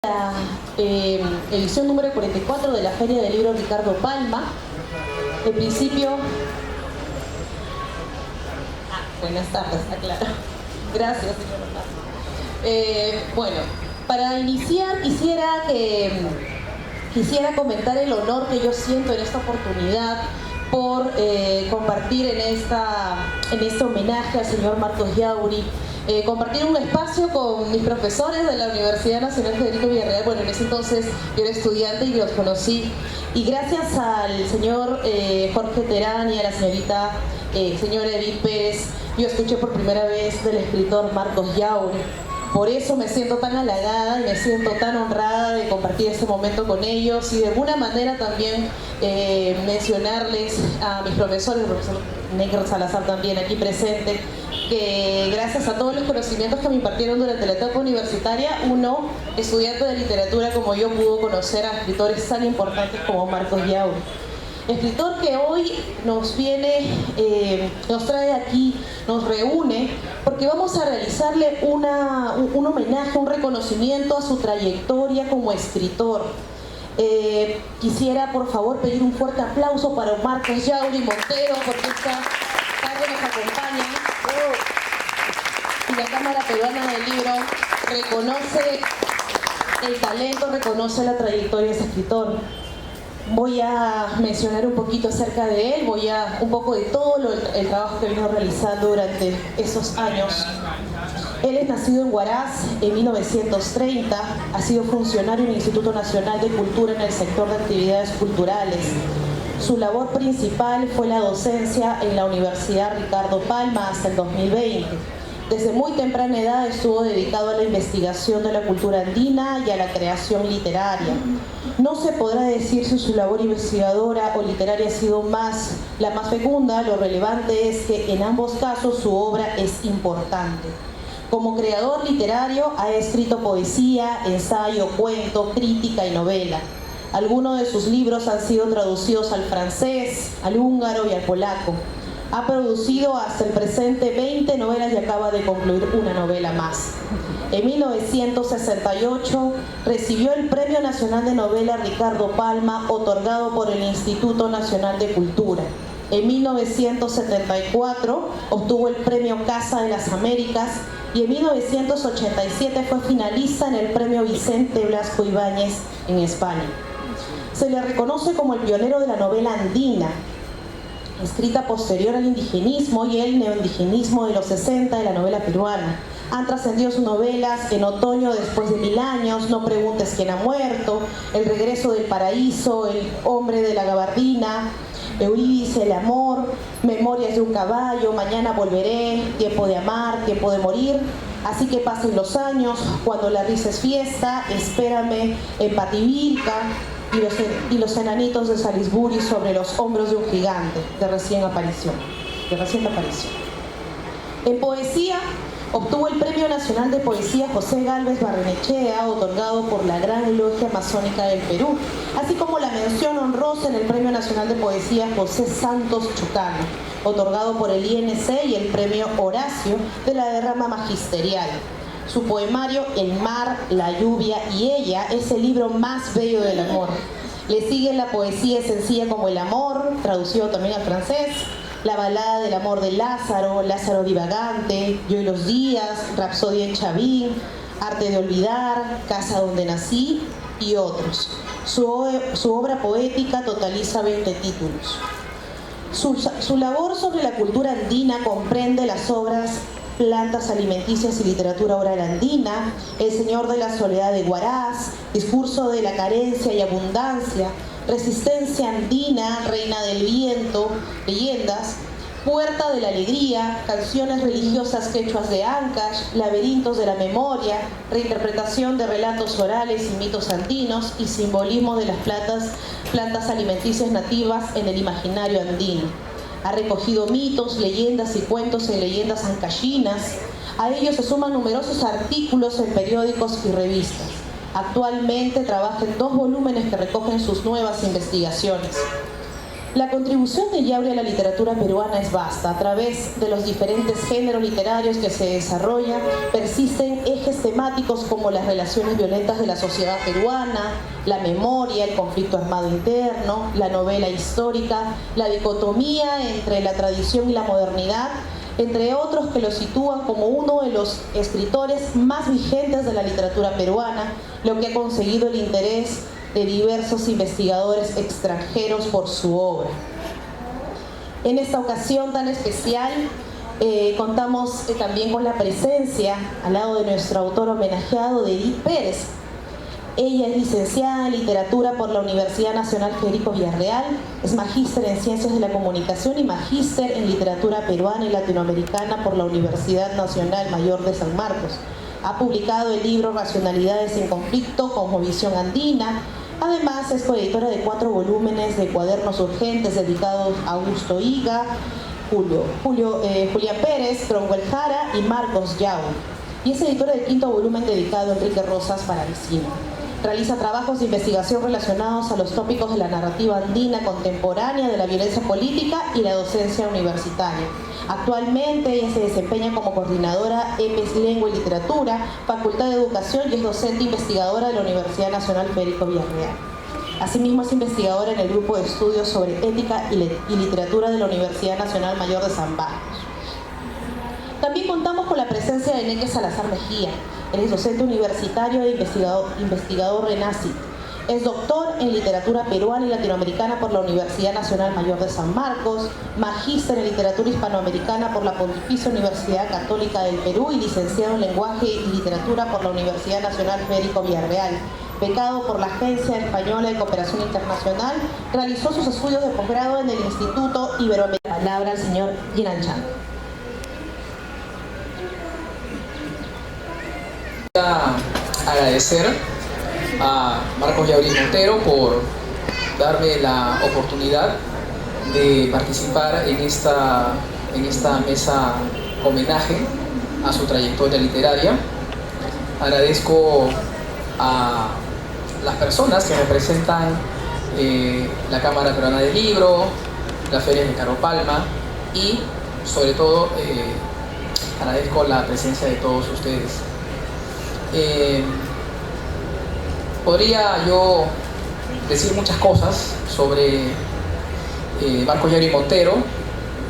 La edición número 44 de la Feria del Libro Ricardo Palma. En principio... buenas tardes, aclaro. Gracias, señor. Bueno, para iniciar quisiera comentar el honor que yo siento en esta oportunidad por compartir en este homenaje al señor Marcos Yauri, compartir un espacio con mis profesores de la Universidad Nacional Federico Villarreal. Bueno, en ese entonces yo era estudiante y los conocí, y gracias al señor Jorge Terán y a la señora Edith Pérez, yo escuché por primera vez del escritor Marcos Yauri. Por eso me siento tan halagada y me siento tan honrada de compartir este momento con ellos, y de alguna manera también mencionarles a mis profesores, el profesor Negro Salazar también aquí presente, que gracias a todos los conocimientos que me impartieron durante la etapa universitaria, uno, estudiante de literatura como yo, pudo conocer a escritores tan importantes como Marcos Yauri. Escritor que hoy nos trae aquí, nos reúne, porque vamos a realizarle un homenaje, un reconocimiento a su trayectoria como escritor. Quisiera, por favor, pedir un fuerte aplauso para Marcos Yauri Montero, porque esta tarde nos acompaña. Y la Cámara Peruana del Libro reconoce el talento, reconoce la trayectoria de ese escritor. Voy a mencionar un poquito acerca de él, un poco de todo el trabajo que vino realizando durante esos años. Él es nacido en Huaraz en 1930, ha sido funcionario en el Instituto Nacional de Cultura en el sector de actividades culturales. Su labor principal fue la docencia en la Universidad Ricardo Palma hasta el 2020. Desde muy temprana edad estuvo dedicado a la investigación de la cultura andina y a la creación literaria. No se podrá decir si su labor investigadora o literaria ha sido la más fecunda. Lo relevante es que en ambos casos su obra es importante. Como creador literario ha escrito poesía, ensayo, cuento, crítica y novela. Algunos de sus libros han sido traducidos al francés, al húngaro y al polaco. Ha producido hasta el presente 20 novelas y acaba de concluir una novela más. En 1968 recibió el Premio Nacional de Novela Ricardo Palma, otorgado por el Instituto Nacional de Cultura. En 1974 obtuvo el Premio Casa de las Américas, y en 1987 fue finalista en el Premio Vicente Blasco Ibáñez en España. Se le reconoce como el pionero de la novela andina, escrita posterior al indigenismo y el neoindigenismo de los 60 de la novela peruana. Han trascendido sus novelas En otoño después de 1000 años, No preguntes quién ha muerto, El regreso del paraíso, El hombre de la gabardina, Eurídice, El amor, Memorias de un caballo, Mañana volveré, Tiempo de amar, Tiempo de morir, Así que pasen los años, Cuando la risa es fiesta, Espérame en Pativilca, y los enanitos de Salisbury sobre los hombros de un gigante, de reciente aparición. En poesía, obtuvo el Premio Nacional de Poesía José Gálvez Barrenechea, otorgado por la Gran Logia Masónica del Perú, así como la mención honrosa en el Premio Nacional de Poesía José Santos Chucano, otorgado por el INC, y el Premio Horacio de la Derrama Magisterial. Su poemario El mar, la lluvia y ella es el libro más bello del amor. Le sigue la poesía sencilla como El amor, traducido también al francés, la balada del amor de Lázaro, Lázaro divagante, Yo y los días, Rapsodia en Chavín, Arte de olvidar, Casa donde nací y otros. Su obra poética totaliza 20 títulos. Su labor sobre la cultura andina comprende las obras Plantas alimenticias y literatura oral andina, El señor de la soledad de Huaraz, Discurso de la carencia y abundancia, Resistencia andina, Reina del viento, Leyendas, Puerta de la alegría, Canciones religiosas quechuas de Ancash, Laberintos de la memoria, Reinterpretación de relatos orales y mitos andinos, y simbolismo de las plantas alimenticias nativas en el imaginario andino. Ha recogido mitos, leyendas y cuentos en Leyendas Ancashinas. A ellos se suman numerosos artículos en periódicos y revistas. Actualmente trabaja en 2 volúmenes que recogen sus nuevas investigaciones. La contribución de Yauri a la literatura peruana es vasta. A través de los diferentes géneros literarios que se desarrollan, persisten ejes temáticos como las relaciones violentas de la sociedad peruana, la memoria, el conflicto armado interno, la novela histórica, la dicotomía entre la tradición y la modernidad, entre otros que lo sitúan como uno de los escritores más vigentes de la literatura peruana, lo que ha conseguido el interés de diversos investigadores extranjeros por su obra. En esta ocasión tan especial contamos también con la presencia al lado de nuestro autor homenajeado de Edith Pérez. Ella es licenciada en literatura por la Universidad Nacional Federico Villarreal, es magíster en Ciencias de la Comunicación y magíster en literatura peruana y latinoamericana por la Universidad Nacional Mayor de San Marcos. Ha publicado el libro Racionalidades en Conflicto, Cosmovisión Andina. Además, es coeditora de 4 volúmenes de cuadernos urgentes dedicados a Augusto Higa, Julián Pérez, Cromwell Jara y Marcos Yao. Y es editora del 5º volumen dedicado a Enrique Rosas Paravicino. Realiza trabajos de investigación relacionados a los tópicos de la narrativa andina contemporánea, de la violencia política y la docencia universitaria. Actualmente ella se desempeña como coordinadora EPES Lengua y Literatura, Facultad de Educación, y es docente investigadora de la Universidad Nacional Federico Villarreal. Asimismo es investigadora en el grupo de estudios sobre ética y literatura de la Universidad Nacional Mayor de San Marcos. También contamos con la presencia de Enrique Salazar Mejía. Él es docente universitario e investigador RENACIT. Es doctor en literatura peruana y latinoamericana por la Universidad Nacional Mayor de San Marcos, magíster en literatura hispanoamericana por la Pontificia Universidad Católica del Perú y licenciado en lenguaje y literatura por la Universidad Nacional Federico Villarreal. Becado por la Agencia Española de Cooperación Internacional, realizó sus estudios de posgrado en el Instituto Iberoamericano. Palabra al señor Jinan Chan. Agradecer a Marcos Yauri Montero por darme la oportunidad de participar en esta mesa homenaje a su trayectoria literaria. Agradezco a las personas que representan la Cámara Peruana del Libro, la Feria de Caro Palma y sobre todo agradezco la presencia de todos ustedes. Podría yo decir muchas cosas sobre Marcos Yauri Montero,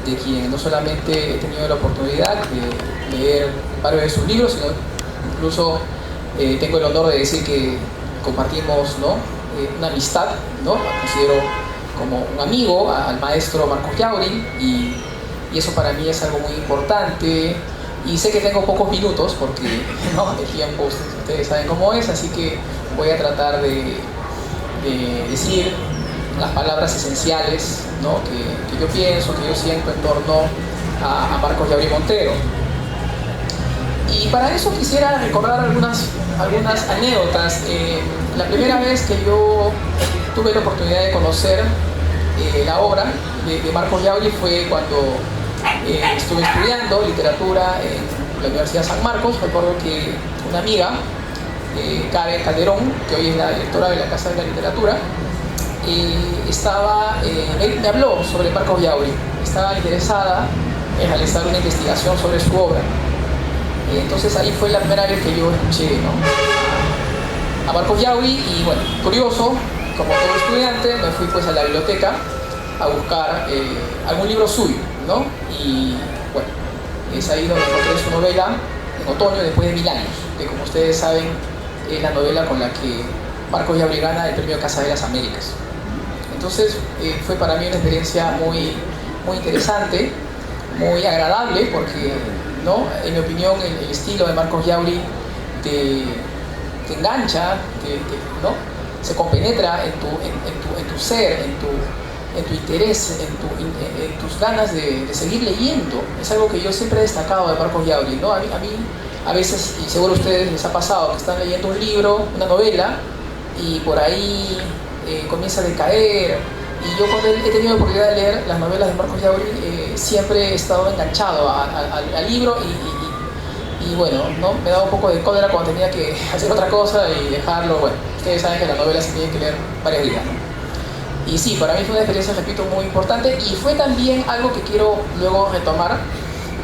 de quien no solamente he tenido la oportunidad de leer varios de sus libros, sino incluso tengo el honor de decir que compartimos, ¿no?, una amistad, ¿no? Considero como un amigo al maestro Marcos Yauri y eso para mí es algo muy importante. Y sé que tengo pocos minutos porque, ¿no?, el tiempo ustedes saben cómo es, así que voy a tratar de decir las palabras esenciales, ¿no?, que yo pienso, que yo siento en torno a Marcos Yauri Montero. Y para eso quisiera recordar algunas anécdotas. La primera vez que yo tuve la oportunidad de conocer la obra de Marcos Yauri fue cuando estuve estudiando literatura en la Universidad de San Marcos. Recuerdo que una amiga, Karen Calderón, que hoy es la directora de la Casa de la Literatura, me habló sobre Marcos Yauri. Estaba interesada en realizar una investigación sobre su obra. Entonces ahí fue la primera vez que yo escuché, ¿no?, a Marcos Yauri y bueno, curioso, como todo estudiante, me fui pues a la biblioteca a buscar algún libro suyo, ¿no? Y bueno, es ahí donde encontré su novela En Otoño después de 1000 años, que como ustedes saben es la novela con la que Marcos Yauri gana el premio Casa de las Américas. Entonces fue para mí una experiencia muy interesante, muy agradable, porque, ¿no?, en mi opinión el estilo de Marcos Yauri te engancha, ¿no?, se compenetra en tu ser, en tu interés, en tus ganas de seguir leyendo. Es algo que yo siempre he destacado de Marcos Yauri, ¿no? A mí a veces, y seguro a ustedes les ha pasado, que están leyendo un libro, una novela, y por ahí comienza a decaer. Y yo cuando he tenido la oportunidad de leer las novelas de Marcos Yauri, siempre he estado enganchado al libro y bueno, ¿no?, me daba un poco de cólera cuando tenía que hacer otra cosa y dejarlo. Bueno, ustedes saben que las novelas se tienen que leer varios días, ¿no? Y sí, para mí fue una experiencia, repito, muy importante, y fue también algo que quiero luego retomar,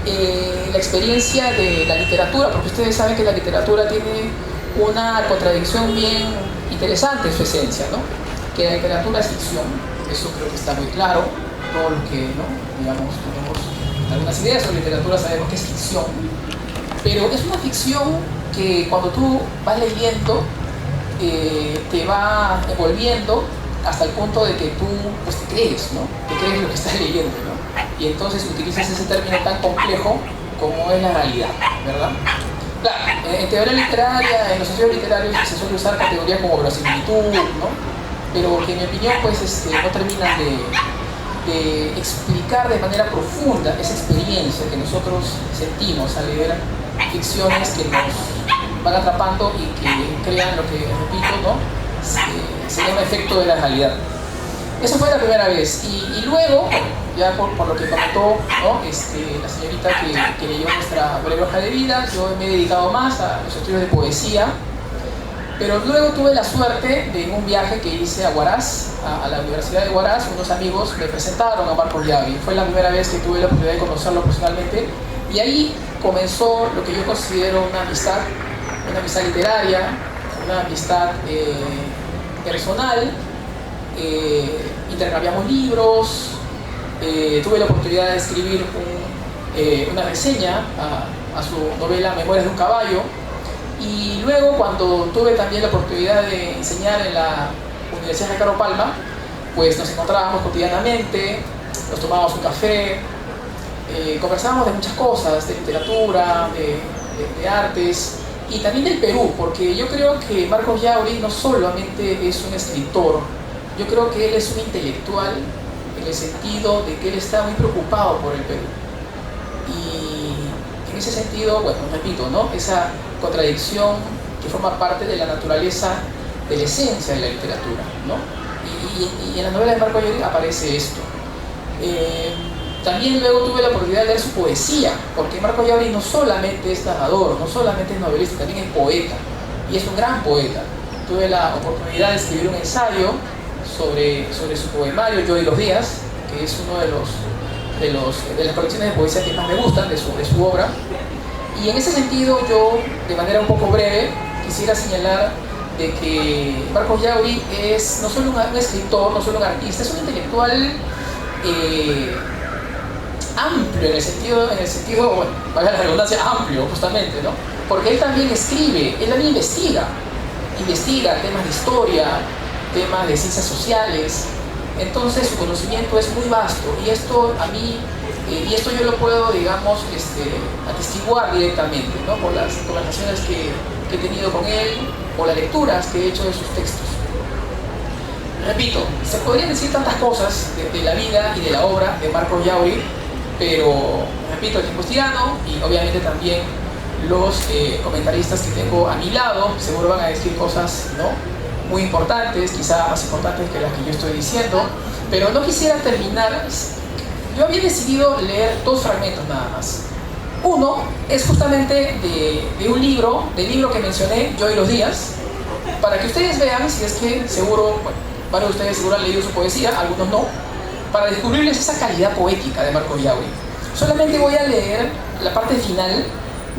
la experiencia de la literatura, porque ustedes saben que la literatura tiene una contradicción bien interesante en su esencia, ¿no? Que la literatura es ficción, eso creo que está muy claro, todo lo que, ¿no? Digamos, tenemos algunas ideas sobre literatura, sabemos que es ficción, pero es una ficción que cuando tú vas leyendo, te va envolviendo hasta el punto de que tú pues, te crees, ¿no? Te crees lo que estás leyendo, ¿no? Y entonces utilizas ese término tan complejo como es la realidad, ¿verdad? Claro, en teoría literaria, en los estudios literarios se suele usar categorías como verosimilitud, ¿no? Pero que en mi opinión pues, no terminan de explicar de manera profunda esa experiencia que nosotros sentimos al leer ficciones que nos van atrapando y que crean lo que, repito, ¿no? Se llama efecto de la realidad. Esa fue la primera vez. Y luego, ya por lo que comentó, ¿no? La señorita que leyó nuestra breve hoja de vida, yo me he dedicado más a los estudios de poesía, pero luego tuve la suerte de en un viaje que hice a Huaraz, a la Universidad de Huaraz, unos amigos me presentaron a Marcos Llave. Fue la primera vez que tuve la oportunidad de conocerlo personalmente, y ahí comenzó lo que yo considero una amistad literaria, una amistad personal. Intercambiamos libros, tuve la oportunidad de escribir una reseña a su novela Memorias de un caballo, y luego cuando tuve también la oportunidad de enseñar en la Universidad de Ricardo Palma, pues nos encontrábamos cotidianamente, nos tomábamos un café, conversábamos de muchas cosas, de literatura, de artes, y también del Perú, porque yo creo que Marcos Yauri no solamente es un escritor, yo creo que él es un intelectual en el sentido de que él está muy preocupado por el Perú. Y en ese sentido, bueno, repito, ¿no? Esa contradicción que forma parte de la naturaleza, de la esencia de la literatura, ¿no? Y en la novela de Marcos Yauri aparece esto. También luego tuve la oportunidad de leer su poesía, porque Marcos Yauri no solamente es narrador, no solamente es novelista, también es poeta, y es un gran poeta. Tuve la oportunidad de escribir un ensayo sobre su poemario Yo y los días, que es uno de las colecciones de poesía que más me gustan de su obra. Y en ese sentido yo, de manera un poco breve, quisiera señalar de que Marcos Yauri es no solo un escritor, no solo un artista, es un intelectual amplio, en el sentido, bueno, valga la redundancia, amplio justamente, ¿no? Porque él también escribe, él también investiga temas de historia, temas de ciencias sociales. Entonces su conocimiento es muy vasto, y esto a mí, y esto yo lo puedo, digamos, atestiguar directamente, ¿no? Por las conversaciones que he tenido con él, o las lecturas que he hecho de sus textos. Repito, se podrían decir tantas cosas de la vida y de la obra de Marcos Yauri, pero, repito, el tiempo es tirano, y obviamente también los comentaristas que tengo a mi lado seguro van a decir cosas, ¿no? Muy importantes, quizá más importantes que las que yo estoy diciendo, pero no quisiera terminar. Yo había decidido leer dos fragmentos nada más. Uno es justamente de un libro, del libro que mencioné, Yo y los días, para que ustedes vean, si es que seguro, bueno, varios de ustedes seguro han leído su poesía, algunos no, para descubrirles esa calidad poética de Marcos Yauri. Solamente voy a leer la parte final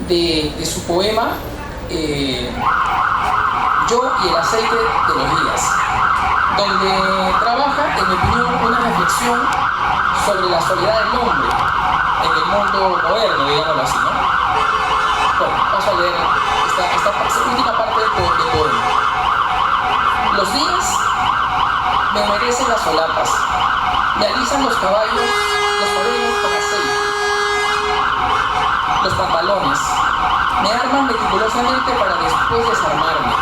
de su poema Yo y el aceite de los días, donde trabaja, en mi opinión, una reflexión sobre la soledad del hombre en el mundo moderno, digámoslo así, ¿no? Bueno, vamos a leer esta última parte del poema. Los días me merecen las solapas, me alisan los cabellos con aceite, los pantalones, me arman meticulosamente para después desarmarme.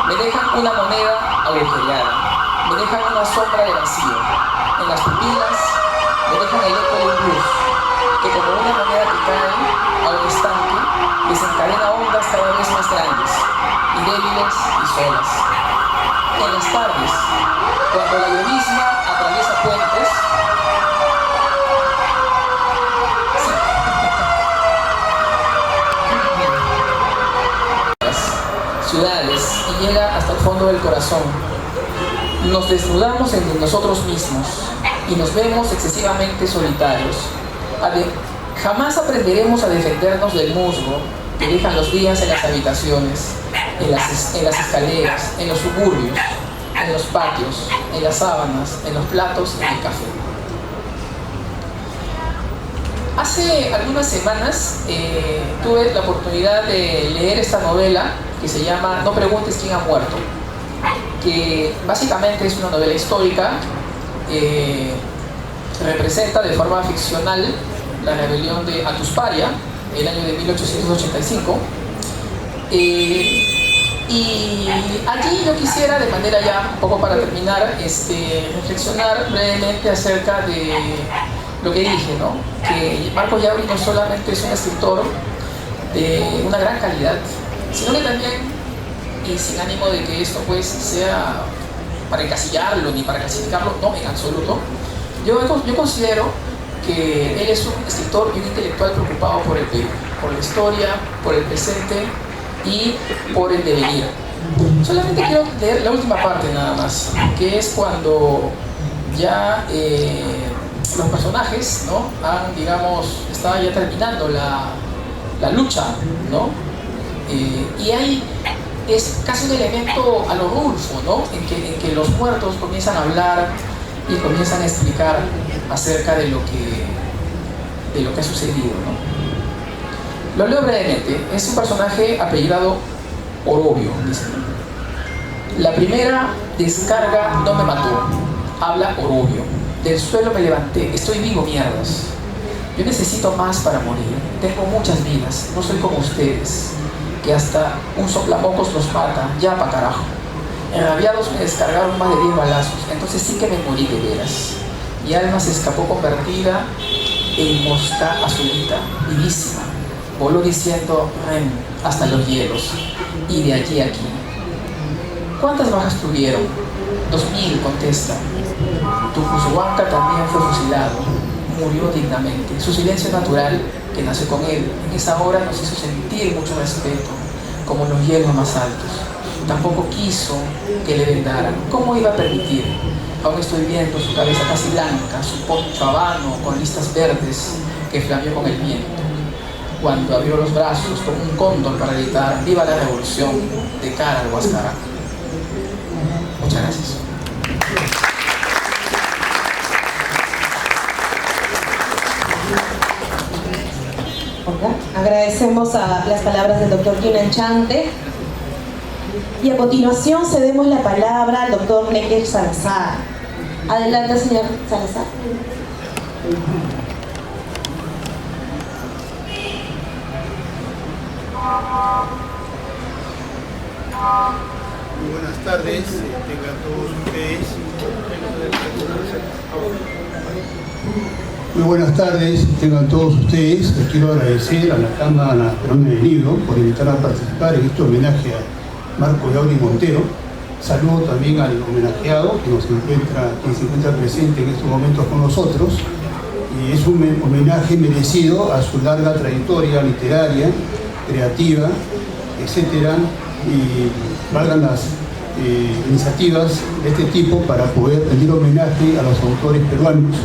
Me dejan una moneda agujereada, me dejan una sombra de vacío. En las pupilas me dejan el eco de un blues, que como una moneda que cae a un estanque, desencadena ondas cada vez más grandes, y débiles y solas. En las tardes, cuando la llovizna atraviesa puentes, ciudades, y llega hasta el fondo del corazón. nos desnudamos entre nosotros mismos y nos vemos excesivamente solitarios. Jamás aprenderemos a defendernos del musgo que dejan los días en las habitaciones, en las escaleras, en los suburbios, en los patios, en las sábanas, en los platos, en el café. Hace algunas semanas tuve la oportunidad de leer esta novela que se llama No preguntes quién ha muerto, que básicamente es una novela histórica, representa de forma ficcional la rebelión de Atusparia, el año de 1885. Y allí yo quisiera, de manera ya un poco para terminar, reflexionar brevemente acerca de lo que dije, ¿no? Que Marcos Yauri no solamente es un escritor de una gran calidad, sino que también, y sin ánimo de que esto pues sea para encasillarlo ni para clasificarlo, no, en absoluto, yo considero que él es un escritor y un intelectual preocupado por el Perú, por la historia, por el presente y por el devenir. Solamente quiero leer la última parte nada más, que es cuando ya los personajes, ¿no? Estaba ya terminando la lucha, ¿no? Y ahí es casi un elemento a lo Rulfo, ¿no? En que los muertos comienzan a hablar y comienzan a explicar acerca de lo que ha sucedido, ¿no? Lo leo brevemente. Es un personaje apellidado Orobio, dice. La primera descarga no me mató. Habla Orobio. Del suelo me levanté. Estoy vivo, mierdas. Yo necesito más para morir. Tengo muchas vidas. No soy como ustedes, que hasta un soplamocos los mata. Ya pa' carajo. Enrabiados me descargaron más de 10 balazos. Entonces sí que me morí de veras. Mi alma se escapó convertida en mosca azulita, vivísima. Voló diciendo Ren hasta los hielos. Y de allí a aquí. ¿Cuántas bajas tuvieron? 2000, contesta. Tucushuanca también fue fusilado. Murió dignamente. Su silencio natural, que nació con él, en esa hora nos hizo sentir mucho respeto, como los hielos más altos. Tampoco quiso que le vendaran. ¿Cómo iba a permitir? Aún estoy viendo su cabeza casi blanca, su poncho habano con listas verdes que flameó con el viento, cuando abrió los brazos como un cóndor para gritar ¡Viva la revolución! De cara al Huascarán. Muchas gracias. Agradecemos a las palabras del doctor Yunan Chante. Y a continuación cedemos la palabra al doctor Necker Salazar. Adelante, señor Salazar. Muy buenas tardes, tengan todos ustedes. Muy buenas tardes, tengan todos ustedes. Les quiero agradecer a la Cámara Peruana del Libro por invitar a participar en este homenaje a Marcos Yauri Montero. Saludo también al homenajeado que se encuentra presente en estos momentos con nosotros. Y es un homenaje merecido a su larga trayectoria literaria, creativa, etcétera, y valgan las iniciativas de este tipo para poder rendir homenaje a los autores peruanos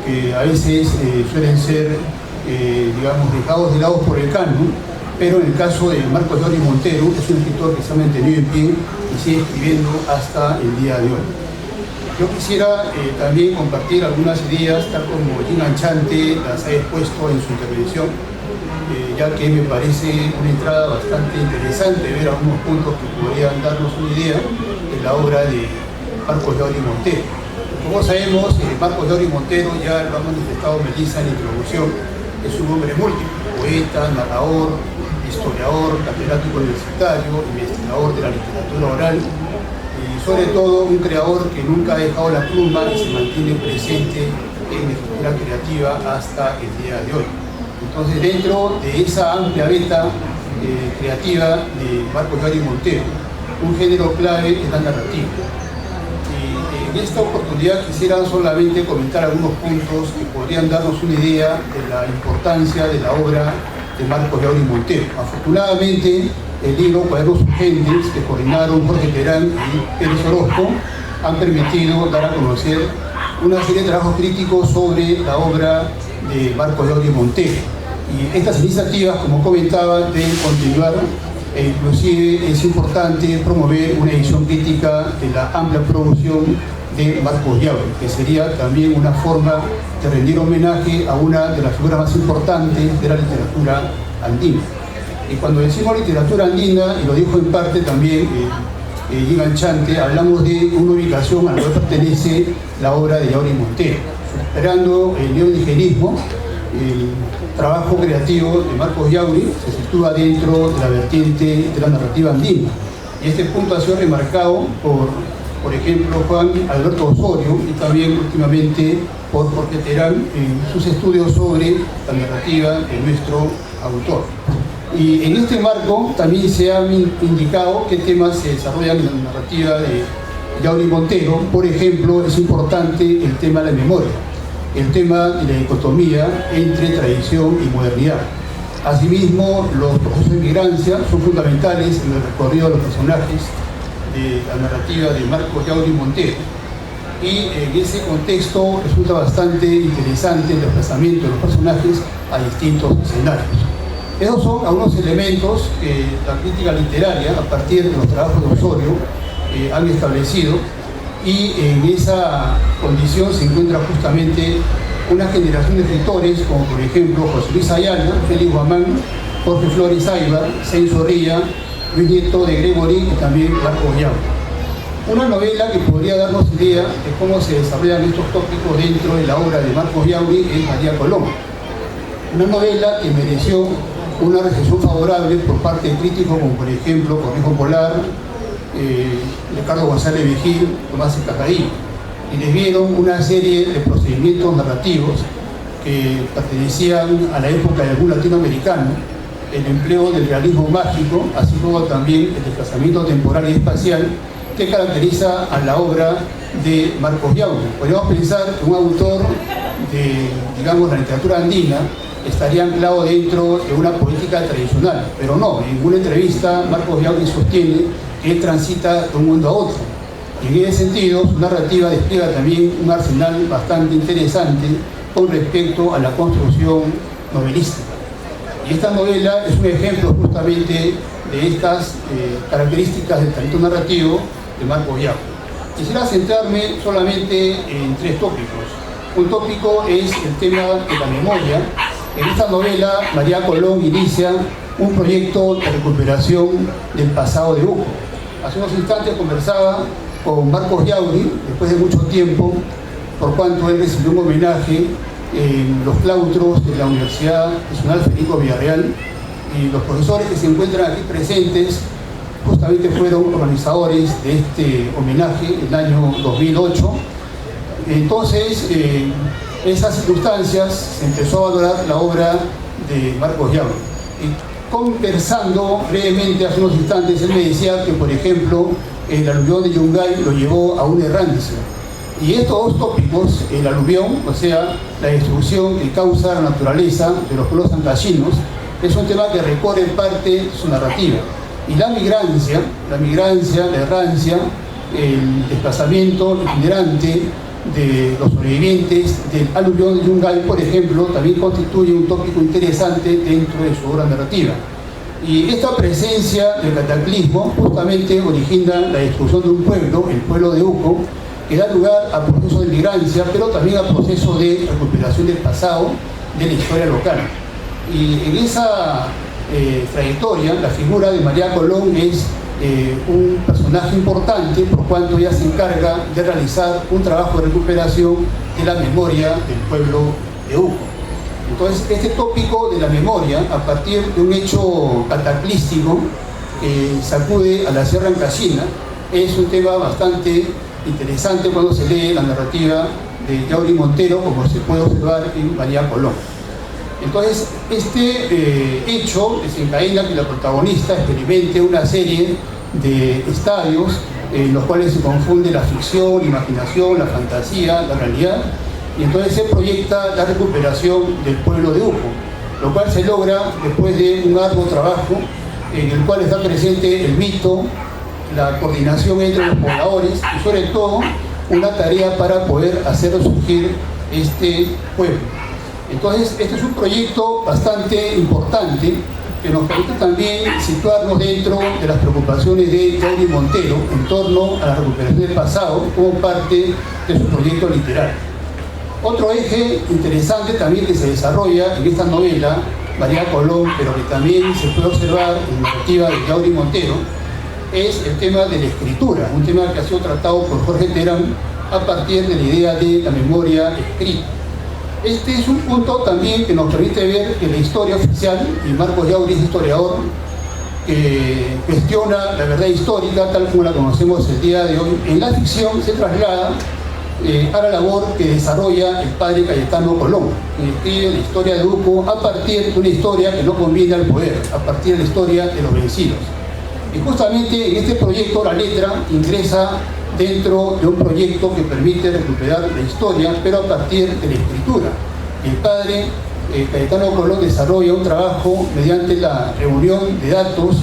que a veces suelen ser, dejados de lado por el canon, pero en el caso de Marcos Yauri Montero es un escritor que se ha mantenido en pie y sigue escribiendo hasta el día de hoy. Yo quisiera también compartir algunas ideas, tal como Yunan Chante las ha expuesto en su intervención, ya que me parece una entrada bastante interesante ver algunos puntos que podrían darnos una idea de la obra de Marcos Yauri Montero. Como sabemos, Marcos Yauri Montero, ya lo ha manifestado Melissa en la introducción, es un hombre múltiple, poeta, narrador, historiador, catedrático universitario, investigador de la literatura oral y sobre todo un creador que nunca ha dejado la pluma y se mantiene presente en la escritura creativa hasta el día de hoy. Entonces, dentro de esa amplia veta creativa de Marcos Yauri Montero, un género clave es la narrativa. En esta oportunidad quisiera solamente comentar algunos puntos que podrían darnos una idea de la importancia de la obra de Marcos Yauri Montero. Afortunadamente, el libro Cuadernos Urgentes, que coordinaron Jorge Terán y Pérez Orozco, han permitido dar a conocer una serie de trabajos críticos sobre la obra de Marcos Yauri Montero. Y estas iniciativas, como comentaba, deben continuar, e inclusive es importante promover una edición crítica de la amplia producción de Marcos Yauri, que sería también una forma de rendir homenaje a una de las figuras más importantes de la literatura andina. Y cuando decimos literatura andina, y lo dijo en parte también Yigan Chante, hablamos de una ubicación a la que pertenece la obra de Yauri Montero. Superando el neoindigenismo, el trabajo creativo de Marcos Yauri se sitúa dentro de la vertiente de la narrativa andina. Y este punto ha sido remarcado por ejemplo, Juan Alberto Osorio y también últimamente por Jorge Terán en sus estudios sobre la narrativa de nuestro autor. Y en este marco también se ha indicado qué temas se desarrollan en la narrativa de Yauri Montero. Por ejemplo, es importante el tema de la memoria, el tema de la dicotomía entre tradición y modernidad. Asimismo, los procesos de migrancia son fundamentales en el recorrido de los personajes de la narrativa de Marcos Yauri Montero. Y en ese contexto resulta bastante interesante el desplazamiento de los personajes a distintos escenarios. Esos son algunos elementos que la crítica literaria, a partir de los trabajos de Osorio, han establecido, y en esa condición se encuentra justamente una generación de escritores como por ejemplo José Luis Ayala, Félix Guamán, Jorge Flores Aybar, Celso Ría, Luis Nieto de Gregory y también Marcos Yauri. Una novela que podría darnos idea de cómo se desarrollan estos tópicos dentro de la obra de Marcos Yauri es María Colón. Una novela que mereció una recepción favorable por parte de críticos como por ejemplo Cornejo Polar, Ricardo González Vigil, Tomás Escacadillo, y les dieron una serie de procedimientos narrativos que pertenecían a la época de algún latinoamericano, el empleo del realismo mágico, así como también el desplazamiento temporal y espacial que caracteriza a la obra de Marcos Yauri. Podríamos pensar que un autor de, digamos, la literatura andina estaría anclado dentro de una política tradicional, pero no, en ninguna entrevista Marcos Yauri sostiene que él transita de un mundo a otro. Y en ese sentido, su narrativa despliega también un arsenal bastante interesante con respecto a la construcción novelística. Y esta novela es un ejemplo justamente de estas características del talento narrativo de Marcos Yauri. Quisiera centrarme solamente en tres tópicos. Un tópico es el tema de la memoria. En esta novela, María Colón inicia un proyecto de recuperación del pasado de Uco. Hace unos instantes conversaba con Marcos Yauri, después de mucho tiempo, por cuanto él recibió un homenaje en los claustros de la Universidad Nacional Federico Villarreal, y los profesores que se encuentran aquí presentes justamente fueron organizadores de este homenaje en el año 2008. Entonces, en esas circunstancias se empezó a valorar la obra de Marcos Yauri. Y conversando brevemente hace unos instantes, él me decía que, por ejemplo, el aluvión de Yungay lo llevó a una errancia. Y estos dos tópicos, el aluvión, o sea, la destrucción que causa la naturaleza de los pueblos ancachinos, es un tema que recorre en parte su narrativa. Y la migrancia, la errancia, el desplazamiento itinerante de los sobrevivientes del aluvión de Yungay, por ejemplo, también constituye un tópico interesante dentro de su obra narrativa. Y esta presencia del cataclismo justamente origina la destrucción de un pueblo, el pueblo de Uco, que da lugar a procesos de migrancia, pero también a procesos de recuperación del pasado, de la historia local. Y en esa trayectoria, la figura de María Colón es un personaje importante, por cuanto ella se encarga de realizar un trabajo de recuperación de la memoria del pueblo de Uco. Entonces, este tópico de la memoria, a partir de un hecho cataclístico que sacude a la Sierra Ancachina, es un tema bastante interesante cuando se lee la narrativa de Yauri Montero, como se puede observar en María Colón. Entonces, este hecho desencadena que la protagonista experimente una serie de estadios en los cuales se confunde la ficción, la imaginación, la fantasía, la realidad, y entonces se proyecta la recuperación del pueblo de Uco, lo cual se logra después de un arduo trabajo en el cual está presente el mito, la coordinación entre los pobladores y sobre todo una tarea para poder hacer surgir este pueblo. Entonces, este es un proyecto bastante importante que nos permite también situarnos dentro de las preocupaciones de Yauri Montero en torno a la recuperación del pasado como parte de su proyecto literario. Otro eje interesante también que se desarrolla en esta novela, María Colón, pero que también se puede observar en la narrativa de Yauri Montero, es el tema de la escritura, un tema que ha sido tratado por Jorge Terán a partir de la idea de la memoria escrita. Este es un punto también que nos permite ver que la historia oficial, y Marcos Yauri es historiador, que cuestiona la verdad histórica tal como la conocemos el día de hoy, en la ficción se traslada a la labor que desarrolla el padre Cayetano Colón, que escribe la historia de Uco a partir de una historia que no conviene al poder, a partir de la historia de los vencidos. Y justamente en este proyecto la letra ingresa dentro de un proyecto que permite recuperar la historia, pero a partir de la escritura. El padre Cayetano Colón desarrolla un trabajo mediante la reunión de datos,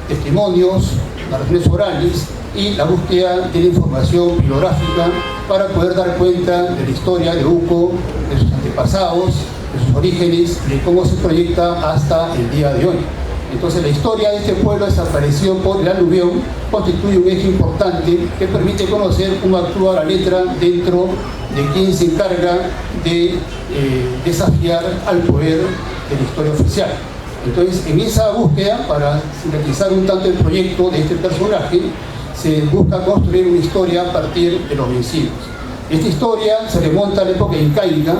testimonios, narraciones orales y la búsqueda de la información bibliográfica para poder dar cuenta de la historia de Uco, de sus antepasados, de sus orígenes, de cómo se proyecta hasta el día de hoy. Entonces la historia de este pueblo desaparecido por el aluvión constituye un eje importante que permite conocer cómo actúa la letra dentro de quien se encarga de desafiar al poder de la historia oficial. Entonces en esa búsqueda, para sintetizar un tanto el proyecto de este personaje, se busca construir una historia a partir de los vencidos. Esta historia se remonta a la época incaica,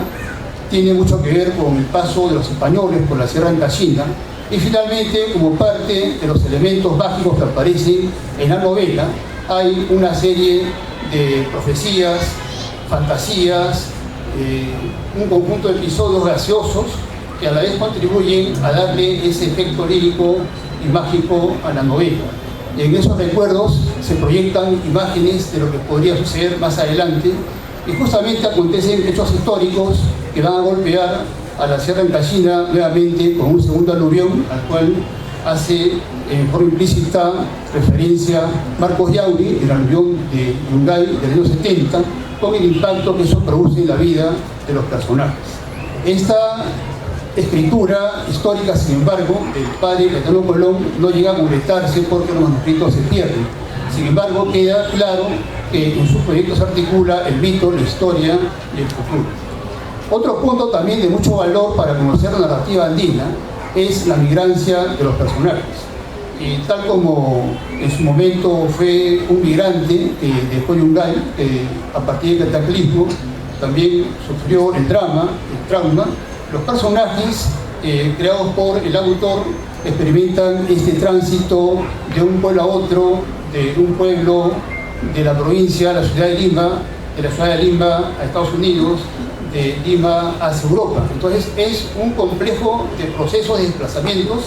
tiene mucho que ver con el paso de los españoles por la Sierra Encachina, y finalmente, como parte de los elementos mágicos que aparecen en la novela, hay una serie de profecías, fantasías, un conjunto de episodios graciosos que a la vez contribuyen a darle ese efecto lírico y mágico a la novela. Y en esos recuerdos se proyectan imágenes de lo que podría suceder más adelante, y justamente acontecen hechos históricos que van a golpear a la Sierra Encachina nuevamente con un segundo aluvión, al cual hace en forma implícita referencia Marcos Yauri, el aluvión de Yungay del año 70, con el impacto que eso produce en la vida de los personajes. Esta escritura histórica, sin embargo, del padre Cayetano Colón no llega a completarse porque los manuscritos se pierden. Sin embargo, queda claro que en sus proyectos se articula el mito, la historia y el futuro. Otro punto también de mucho valor para conocer la narrativa andina es la migrancia de los personajes. Y tal como en su momento fue un migrante que dejó Yungay, a partir del cataclismo también sufrió el trauma, los personajes creados por el autor experimentan este tránsito de un pueblo a otro, de un pueblo de la provincia a la ciudad de Lima, de la ciudad de Lima a Estados Unidos, de Lima hacia Europa. Entonces es un complejo de procesos de desplazamientos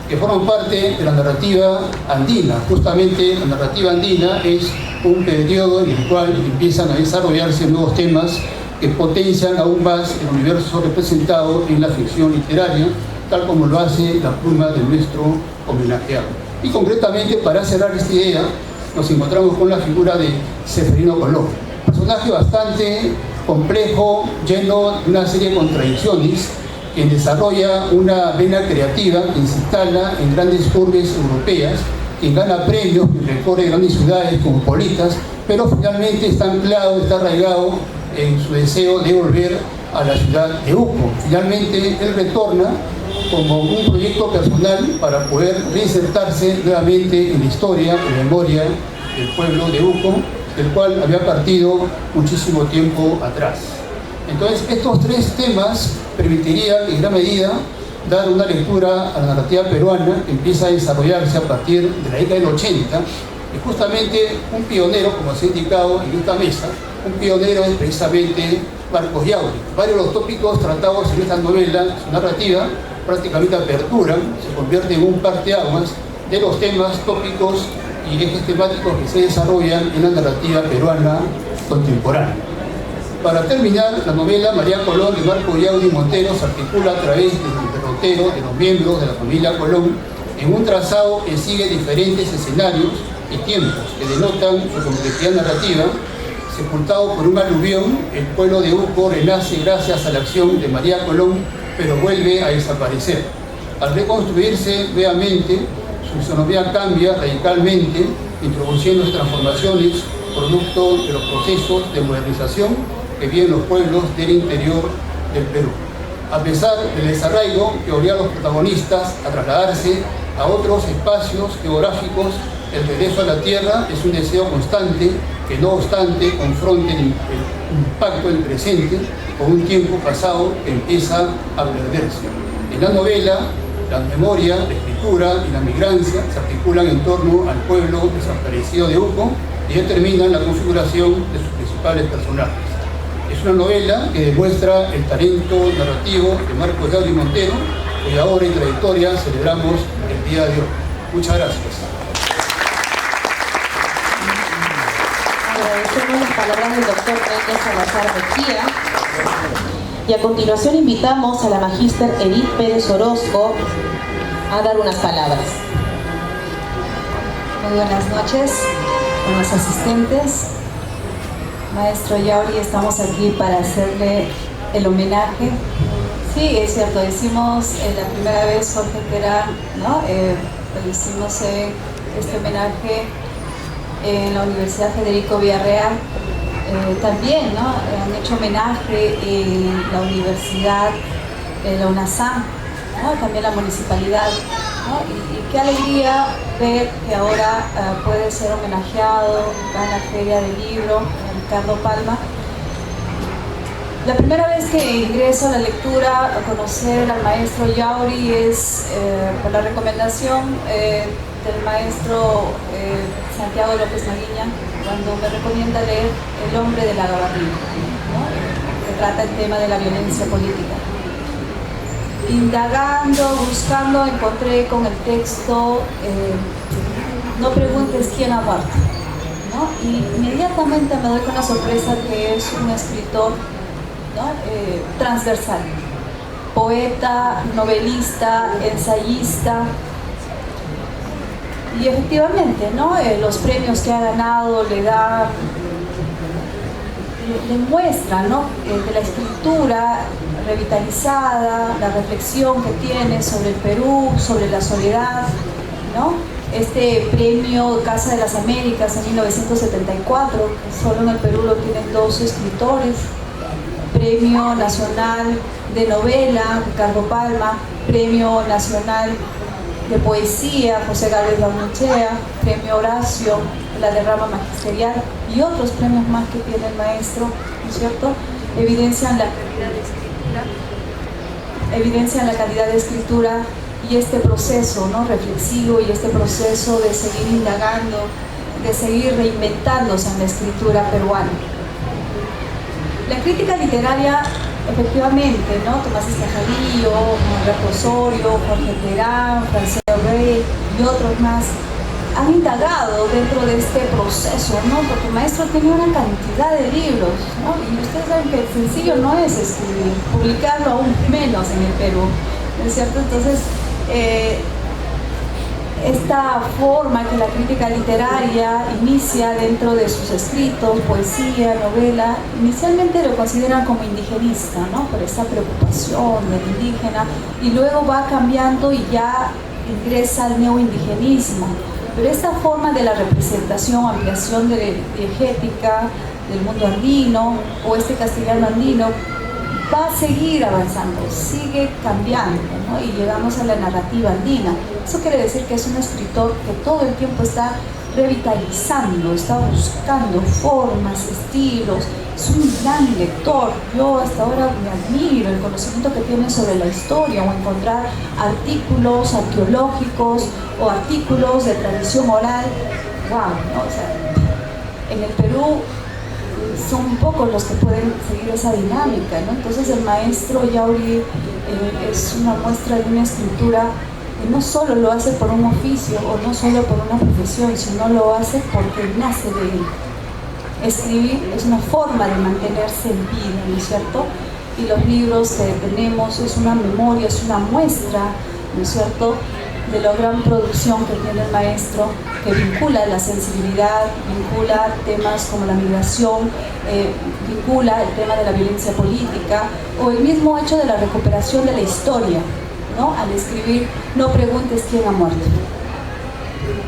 que forman parte de la narrativa andina. Justamente la narrativa andina es un periodo en el cual empiezan a desarrollarse nuevos temas que potencian aún más el universo representado en la ficción literaria, tal como lo hace la pluma de nuestro homenajeado. Y concretamente, para cerrar esta idea, nos encontramos con la figura de Ceferino Colón, personaje bastante complejo, lleno de una serie de contradicciones, que desarrolla una vena creativa que se instala en grandes urbes europeas, que gana premios, que recorre grandes ciudades cosmopolitas, pero finalmente está anclado, está arraigado en su deseo de volver a la ciudad de Uco. Finalmente él retorna como un proyecto personal para poder reinsertarse nuevamente en la historia, en la memoria del pueblo de Uco, del cual había partido muchísimo tiempo atrás. Entonces, estos tres temas permitirían en gran medida dar una lectura a la narrativa peruana que empieza a desarrollarse a partir de la década del 80, y justamente un pionero, como se ha indicado en esta mesa, un pionero es precisamente Marcos Yauri. Varios de los tópicos tratados en esta novela, su narrativa, prácticamente aperturan, se convierte en un parteaguas de los temas, tópicos y ejes temáticos que se desarrollan en la narrativa peruana contemporánea. Para terminar, la novela María Colón de Marcos Yauri Montero se articula a través del derrotero de los miembros de la familia Colón en un trazado que sigue diferentes escenarios y tiempos que denotan su complejidad narrativa, sepultado por un aluvión, el pueblo de Uco renace gracias a la acción de María Colón, pero vuelve a desaparecer. Al reconstruirse nuevamente, su fisonomía cambia radicalmente, introduciendo transformaciones producto de los procesos de modernización que viven los pueblos del interior del Perú. A pesar del desarraigo que obliga a los protagonistas a trasladarse a otros espacios geográficos, el regreso a la tierra es un deseo constante que, no obstante, confronte el impacto del presente con un tiempo pasado que empieza a perderse. En la novela, la memoria, la escritura y la migrancia se articulan en torno al pueblo desaparecido de Uco y determinan la configuración de sus principales personajes. Es una novela que demuestra el talento narrativo de Marcos Yauri Montero, cuya obra y trayectoria celebramos el día de hoy. Muchas gracias. Agradecemos las palabras del doctor Enrique Salazar Mejía. Y a continuación invitamos a la magíster Edith Pérez Orozco a dar unas palabras. Muy buenas noches a los asistentes. Maestro Yauri, estamos aquí para hacerle el homenaje. Sí, es cierto, hicimos la primera vez Jorge Terán, ¿no? Hicimos este homenaje en la Universidad Federico Villarreal. También, ¿no? Han hecho homenaje en la universidad, la UNASAM, ¿no? También la municipalidad, ¿no? Y qué alegría ver que ahora puede ser homenajeado en la Feria del Libro, Ricardo Palma. La primera vez que ingreso a la lectura, a conocer al maestro Yauri, es por la recomendación del maestro Santiago López Maguiña, cuando me recomienda leer El hombre de la gabardina, ¿no? Que trata el tema de la violencia política. Indagando, buscando, encontré con el texto No preguntes quién ha muerto, ¿no? Y inmediatamente me doy con la sorpresa que es un escritor, ¿no? Transversal, poeta, novelista, ensayista. Y efectivamente, ¿no? Los premios que ha ganado le muestran, ¿no? De la escritura revitalizada, la reflexión que tiene sobre el Perú, sobre la soledad, ¿no? Este premio Casa de las Américas en 1974, que solo en el Perú lo tienen 2 escritores. Premio Nacional de Novela, Ricardo Palma. Premio Nacional de Poesía, José Gálvez Barnechea. Premio Horacio, La Derrama Magisterial, y otros premios más que tiene el maestro, ¿no es cierto? Evidencian la calidad de escritura y este proceso, ¿no? Reflexivo, y este proceso de seguir indagando, de seguir reinventándose en la escritura peruana. La crítica literaria, efectivamente, ¿no? Tomás Estajadillo, Roberto Osorio, Jorge Terán, Francisco Rey y otros más han indagado dentro de este proceso, ¿no? Porque el maestro tenía una cantidad de libros, ¿no? Y ustedes saben que sencillo no es escribir, publicarlo aún menos en el Perú, ¿no es cierto? Entonces, esta forma que la crítica literaria inicia dentro de sus escritos, poesía, novela, inicialmente lo consideran como indigenista, ¿no? Por esa preocupación del indígena, y luego va cambiando y ya ingresa al neoindigenismo. Pero esta forma de la representación, ampliación diegética del mundo andino, o este castellano andino, va a seguir avanzando, sigue cambiando, ¿no? Y llegamos a la narrativa andina. Eso quiere decir que es un escritor que todo el tiempo está revitalizando, está buscando formas, estilos. Es un gran lector. Yo hasta ahora me admiro el conocimiento que tiene sobre la historia, o encontrar artículos arqueológicos o artículos de tradición oral. ¡Wow! ¿No? O sea, en el Perú son pocos los que pueden seguir esa dinámica, ¿no? Entonces el maestro Yauri es una muestra de una escritura que no solo lo hace por un oficio o no solo por una profesión, sino lo hace porque nace de él. Escribir es una forma de mantenerse en vida, ¿no es cierto? Y los libros que tenemos es una memoria, es una muestra, ¿no es cierto?, de la gran producción que tiene el maestro, que vincula la sensibilidad, vincula temas como la migración, vincula el tema de la violencia política o el mismo hecho de la recuperación de la historia, ¿no? Al escribir "No preguntes quién ha muerto",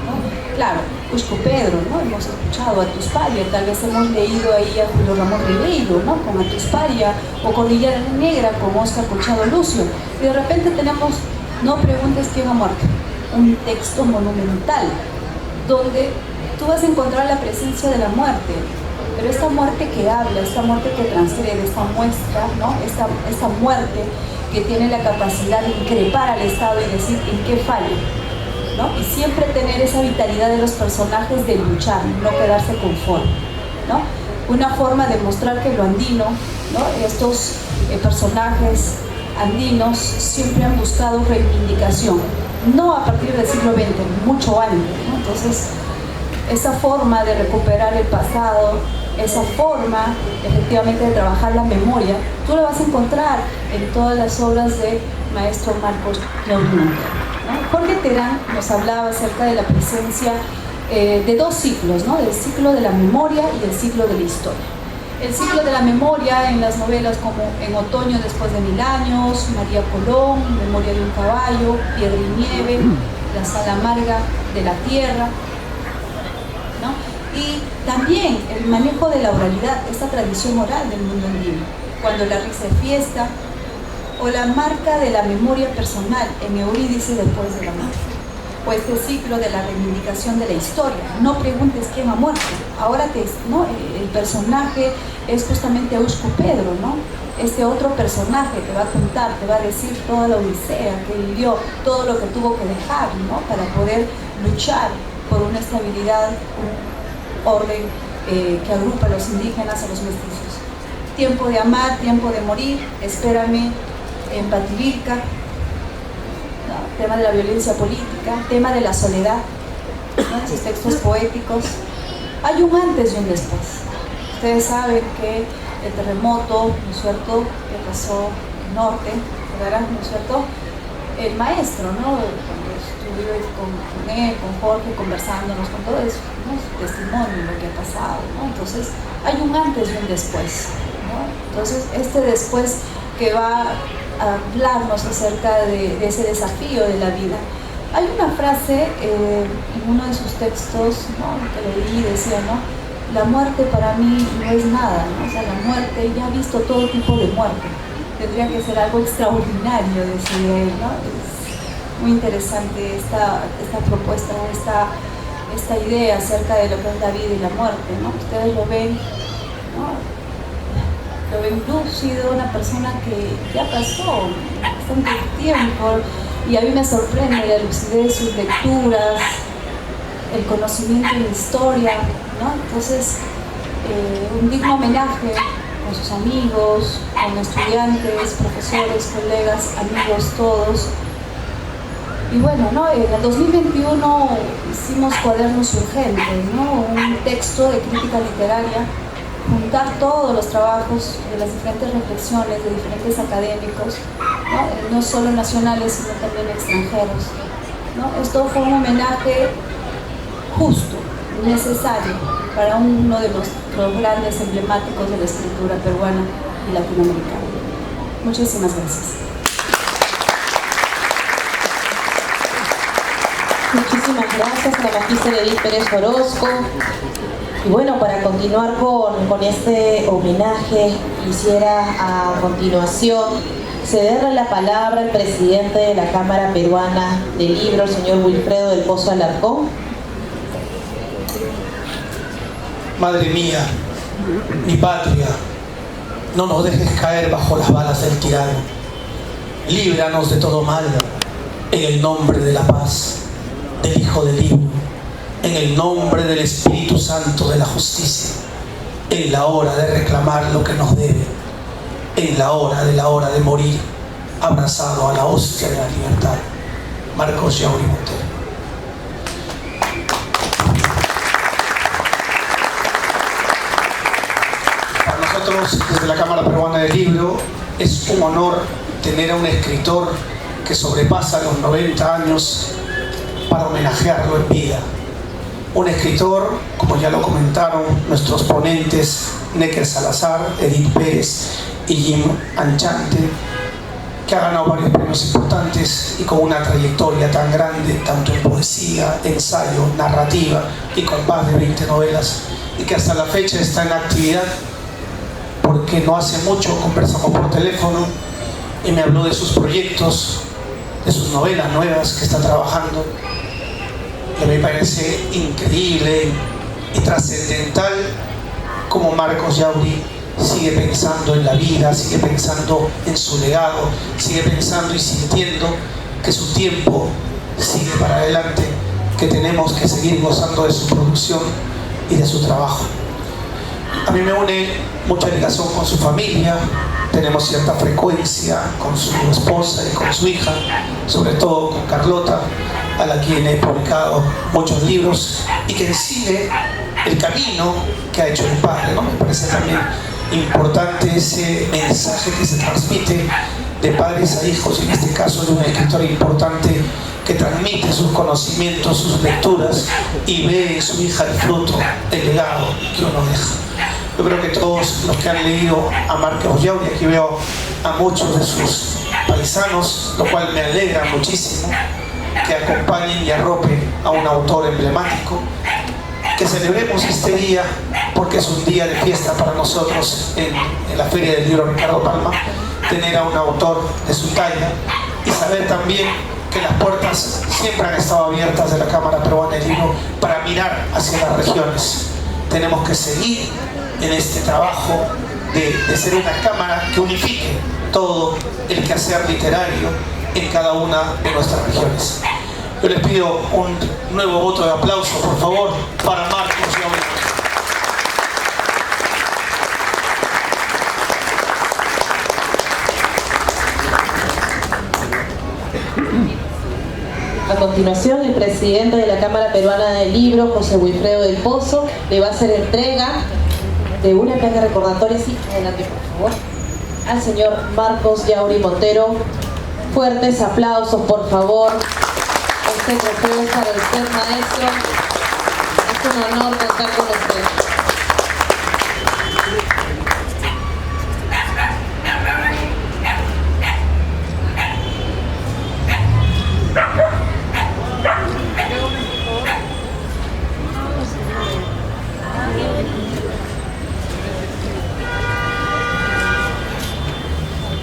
¿no? Claro, Usco Pedro, ¿no? Hemos escuchado a Atusparia, tal vez hemos leído ahí a Julio Ramón Ribeiro, ¿no? Con Atusparia, o Cordillera Negra con Óscar Colchado Lucio, y de repente tenemos "No preguntes quién ha muerto", un texto monumental donde tú vas a encontrar la presencia de la muerte, pero esta muerte que habla, esta muerte que transgrede, esta muestra, ¿no? Esta muerte que tiene la capacidad de increpar al Estado y decir en qué falla, ¿no? Y siempre tener esa vitalidad de los personajes de luchar, no quedarse conforme, ¿no? Una forma de mostrar que lo andino, ¿no? Estos personajes andinos siempre han buscado reivindicación, no a partir del siglo XX, mucho antes, ¿no? Entonces, esa forma de recuperar el pasado, esa forma efectivamente de trabajar la memoria, tú la vas a encontrar en todas las obras de maestro Marcos Yauri Montero, ¿no? Jorge Terán nos hablaba acerca de la presencia de dos ciclos, ¿no? Del ciclo de la memoria y del ciclo de la historia. El ciclo de la memoria en las novelas como En otoño después de 1000 años, María Colón, Memoria de un caballo, Piedra y nieve, La sal amarga de la tierra, ¿no? Y también el manejo de la oralidad, esta tradición oral del mundo andino, Cuando la risa es fiesta, o la marca de la memoria personal en Eurídice después de la muerte, o este ciclo de la reivindicación de la historia. No preguntes quién ha muerto. Ahora ¿no? El personaje es justamente Usco Pedro, ¿no? Este otro personaje que va a contar, te va a decir toda la odisea que vivió, todo lo que tuvo que dejar, ¿no? Para poder luchar por una estabilidad, un orden que agrupa a los indígenas, a los mestizos. Tiempo de amar, tiempo de morir, Espérame en Pativilca, ¿no? Tema de la violencia política, tema de la soledad, ¿no? Esos textos poéticos. Hay un antes y un después. Ustedes saben que el terremoto, ¿no es cierto?, que pasó en el norte, ¿no es cierto?, el maestro, ¿no?, cuando estuve con él, con Jorge, conversándonos con todo eso, ¿no?, su testimonio de lo que ha pasado, ¿no? Entonces, hay un antes y un después, ¿no? Entonces, este después que va a hablarnos acerca de ese desafío de la vida. Hay una frase en uno de sus textos, ¿no?, que leí, decía, ¿no?, la muerte para mí no es nada, ¿no? O sea, la muerte, ya he visto todo tipo de muerte, tendría que ser algo extraordinario, decía él, ¿no? Es muy interesante esta propuesta, esta idea acerca de lo que es la vida y la muerte, ¿no? Ustedes lo ven, ¿no?, lo ven lúcido, una persona que ya pasó bastante tiempo, y a mí me sorprende la lucidez de sus lecturas, el conocimiento de la historia, ¿no? Entonces, un digno homenaje con sus amigos, con estudiantes, profesores, colegas, amigos, todos. Y bueno, ¿no?, en el 2021 hicimos Cuadernos Urgentes, ¿no?, un texto de crítica literaria, juntar todos los trabajos de las diferentes reflexiones de diferentes académicos, no solo nacionales, sino también extranjeros, ¿no? Esto fue un homenaje justo, necesario, para uno de los grandes emblemáticos de la escritura peruana y latinoamericana. Muchísimas gracias. Muchísimas gracias a la magíster Edith Pérez Orozco. Y bueno, para continuar con este homenaje, quisiera a continuación cederle la palabra al presidente de la Cámara Peruana del Libro, el señor Wilfredo del Pozo Alarcón. Madre mía, mi patria, no nos dejes caer bajo las balas del tirano. Líbranos de todo mal, en el nombre de la paz, del Hijo del Libro, en el nombre del Espíritu Santo de la justicia, en la hora de reclamar lo que nos debe, en la hora de morir, abrazado a la hostia de la libertad. Marcos Yauri Montero. Para nosotros, desde la Cámara Peruana del Libro, es un honor tener a un escritor que sobrepasa los 90 años para homenajearlo en vida. Un escritor, como ya lo comentaron nuestros ponentes, Necker Salazar, Edith Pérez y Jim Anchante, que ha ganado varios premios importantes y con una trayectoria tan grande, tanto en poesía, ensayo, narrativa y con más de 20 novelas, y que hasta la fecha está en actividad, porque no hace mucho conversamos por teléfono y me habló de sus proyectos, de sus novelas nuevas que está trabajando. Y a mí me parece increíble y trascendental cómo Marcos Yauri sigue pensando en la vida, sigue pensando en su legado, sigue pensando y sintiendo que su tiempo sigue para adelante, que tenemos que seguir gozando de su producción y de su trabajo. A mí me une mucha ligación con su familia, tenemos cierta frecuencia con su esposa y con su hija, sobre todo con Carlota, a la quien he publicado muchos libros y que sigue el camino que ha hecho el padre, ¿no? Me parece también importante ese mensaje que se transmite de padres a hijos, y en este caso de un escritor importante que transmite sus conocimientos, sus lecturas, y ve en su hija el fruto, el legado que uno deja. Yo creo que todos los que han leído a Marcos Yauri, aquí veo a muchos de sus paisanos, lo cual me alegra muchísimo, que acompañen y arropen a un autor emblemático, que celebremos este día porque es un día de fiesta para nosotros en la Feria del Libro Ricardo Palma, tener a un autor de su talla y saber también que las puertas siempre han estado abiertas de la Cámara Peruana del Libro para mirar hacia las regiones. Tenemos que seguir en este trabajo de ser una cámara que unifique todo el quehacer literario en cada una de nuestras regiones. Yo les pido un nuevo voto de aplauso, por favor, para Marcos Yauri. A continuación, el presidente de la Cámara Peruana del Libro, José Wilfredo del Pozo, le va a hacer entrega de una placa recordatoria, sí, adelante por favor, al señor Marcos Yauri Montero. Fuertes aplausos, por favor. Este trofeo es para usted, maestro. Es un honor contar con usted.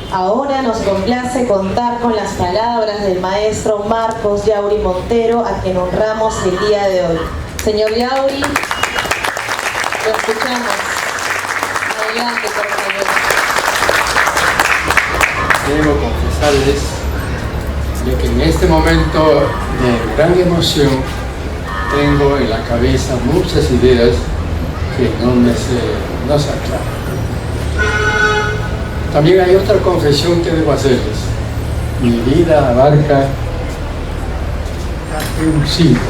Ahora nos complace contar con las palabras del maestro Marcos Yauri Montero, a quien honramos el día de hoy. Señor Yauri, lo escuchamos. Adelante, por favor. Debo confesarles de que en este momento de gran emoción tengo en la cabeza muchas ideas que no se aclaran. También hay otra confesión que debo hacerles. Mi vida abarca casi un siglo.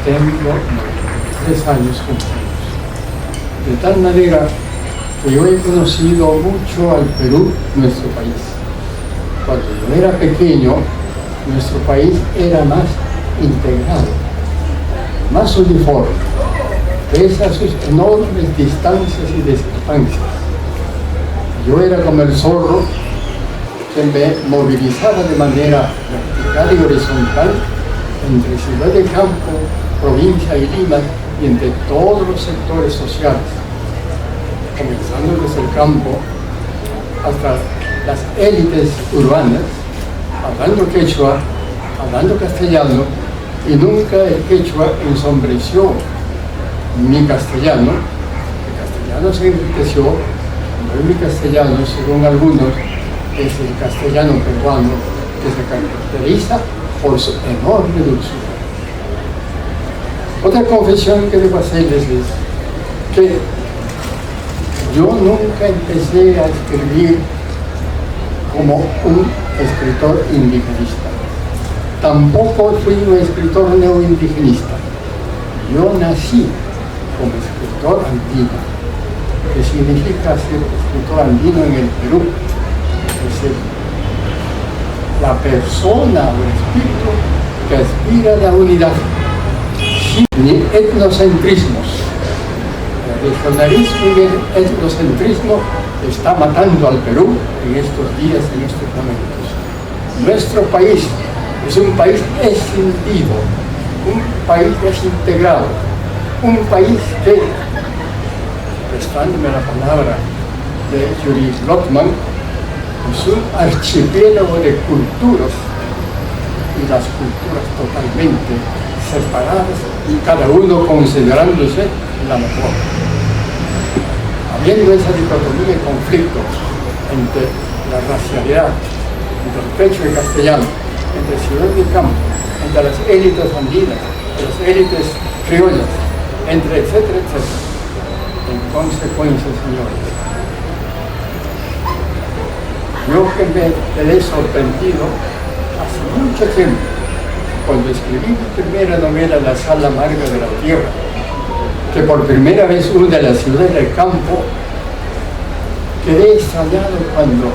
Tengo 93 años cumplidos. De tal manera que yo he conocido mucho al Perú, nuestro país. Cuando yo era pequeño, nuestro país era más integrado, más uniforme, pese a sus enormes distancias y discrepancias. Yo era como el zorro que me movilizaba de manera vertical y horizontal entre ciudad de campo, provincia y Lima, y entre todos los sectores sociales, comenzando desde el campo hasta las élites urbanas, hablando quechua, hablando castellano, y nunca el quechua ensombreció mi castellano. El castellano se enriqueció. El castellano, según algunos, es el castellano peruano que se caracteriza por su enorme dulzura. Otra confesión que debo hacerles es que yo nunca empecé a escribir como un escritor indigenista. Tampoco fui un escritor neoindigenista. Yo nací como escritor andino, que significa ser escritor andino en el Perú. Es decir, la persona o el espíritu que aspira a la unidad, ni etnocentrismos. El regionalismo y el etnocentrismo está matando al Perú en estos días, en estos momentos. Nuestro país es un país escindido, un país desintegrado, un país que, prestándome la palabra de Judith Lotman, es un archipiélago de culturas, y las culturas totalmente separadas y cada uno considerándose la mejor. Habiendo esa dicotomía y conflicto entre la racialidad, entre el pecho y castellano, entre ciudad y campo, entre las élites andinas, las élites criollas, entre etcétera, etcétera. En consecuencia, señores, yo que me quedé sorprendido hace mucho tiempo, cuando escribí mi primera novela, La sal amarga de la tierra, que por primera vez una de la ciudad del campo, quedé extrañado cuando